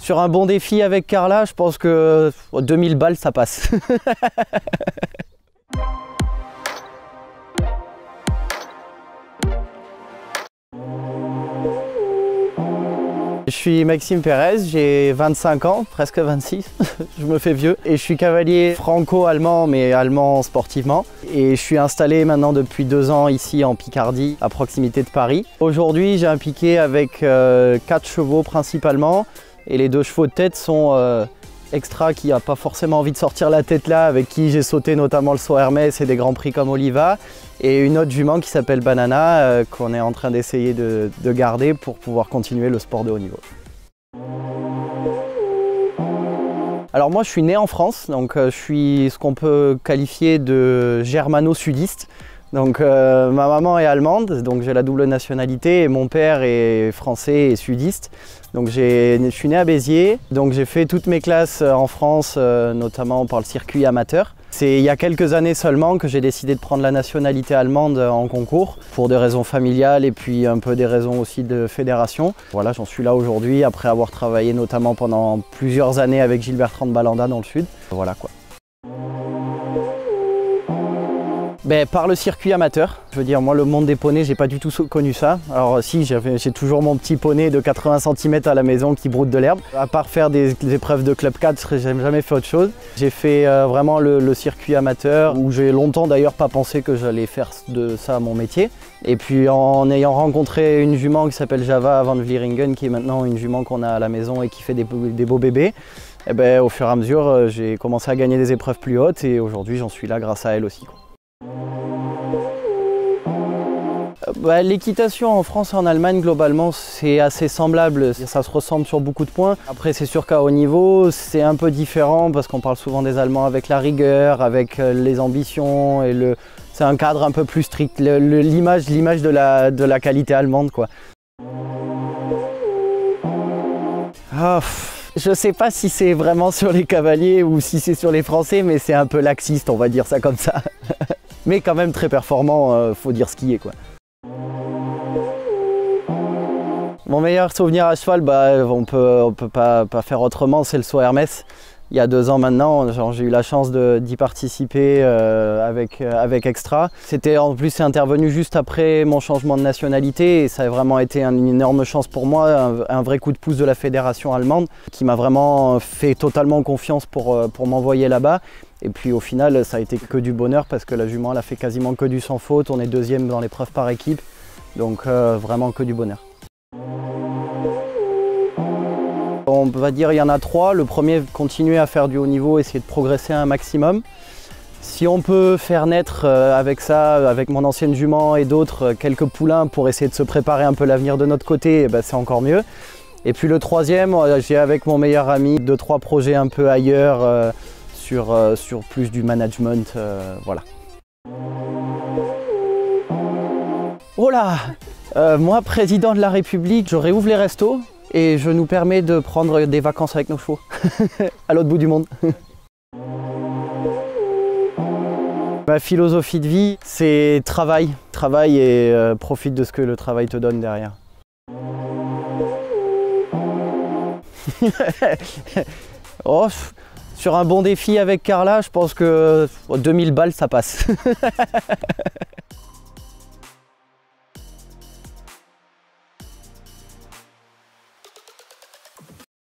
Sur un bon défi avec Carla, je pense que 2000 balles, ça passe. Je suis Maxime Pérez, j'ai 25 ans, presque 26, je me fais vieux. Et je suis cavalier franco-allemand, mais allemand sportivement. Et je suis installé maintenant depuis 2 ans ici en Picardie, à proximité de Paris. Aujourd'hui, j'ai un piquet avec 4 chevaux principalement. Et les 2 chevaux de tête sont Extra, qui n'a pas forcément envie de sortir la tête là, avec qui j'ai sauté notamment le saut Hermès et des grands prix comme Oliva. Et une autre jument qui s'appelle Banana, qu'on est en train d'essayer de garder pour pouvoir continuer le sport de haut niveau. Alors moi je suis né en France, donc je suis ce qu'on peut qualifier de germano-sudiste. Donc ma maman est allemande, donc j'ai la double nationalité, et mon père est français et sudiste. Donc je suis né à Béziers, donc j'ai fait toutes mes classes en France, notamment par le circuit amateur. C'est il y a quelques années seulement que j'ai décidé de prendre la nationalité allemande en concours, pour des raisons familiales et puis un peu des raisons aussi de fédération. Voilà, j'en suis là aujourd'hui après avoir travaillé notamment pendant plusieurs années avec Gilles-Bertrand de Balanda dans le sud. Voilà quoi. Par le circuit amateur. Je veux dire, moi le monde des poneys, j'ai pas du tout connu ça. Alors si, j'ai toujours mon petit poney de 80 cm à la maison qui broute de l'herbe. À part faire des épreuves de club 4, j'ai jamais fait autre chose. J'ai fait vraiment le circuit amateur, où j'ai longtemps d'ailleurs pas pensé que j'allais faire de ça mon métier. Et puis en ayant rencontré une jument qui s'appelle Java van Vlieringen, qui est maintenant une jument qu'on a à la maison et qui fait des beaux bébés, et au fur et à mesure, j'ai commencé à gagner des épreuves plus hautes et aujourd'hui j'en suis là grâce à elle aussi. L'équitation en France et en Allemagne, globalement, c'est assez semblable. Ça se ressemble sur beaucoup de points. Après, c'est sûr qu'à haut niveau, c'est un peu différent parce qu'on parle souvent des Allemands avec la rigueur, avec les ambitions. Et c'est un cadre un peu plus strict, l'image de la qualité allemande, quoi. Je sais pas si c'est vraiment sur les cavaliers ou si c'est sur les Français, mais c'est un peu laxiste, on va dire ça comme ça. Mais quand même très performant, faut dire ce qui est, quoi. Mon meilleur souvenir à cheval, on peut pas faire autrement, c'est le saut Hermès. Il y a 2 ans maintenant, j'ai eu la chance d'y participer avec Extra. En plus, c'est intervenu juste après mon changement de nationalité et ça a vraiment été une énorme chance pour moi, un vrai coup de pouce de la fédération allemande qui m'a vraiment fait totalement confiance pour m'envoyer là-bas. Et puis au final, ça a été que du bonheur parce que la jument elle a fait quasiment que du sans faute. On est 2e dans l'épreuve par équipe, donc vraiment que du bonheur. On va dire il y en a 3. Le premier, continuer à faire du haut niveau, essayer de progresser un maximum. Si on peut faire naître avec ça, avec mon ancienne jument et d'autres, quelques poulains pour essayer de se préparer un peu l'avenir de notre côté, c'est encore mieux. Et puis le 3e, j'ai avec mon meilleur ami 2-3 projets un peu ailleurs sur plus du management, voilà. Oh là, moi, président de la République, je réouvre les restos. Et je nous permets de prendre des vacances avec nos chevaux, à l'autre bout du monde. Ma philosophie de vie, c'est travail. Travail et profite de ce que le travail te donne derrière. Sur un bon défi avec Carla, je pense que 2000 balles, ça passe.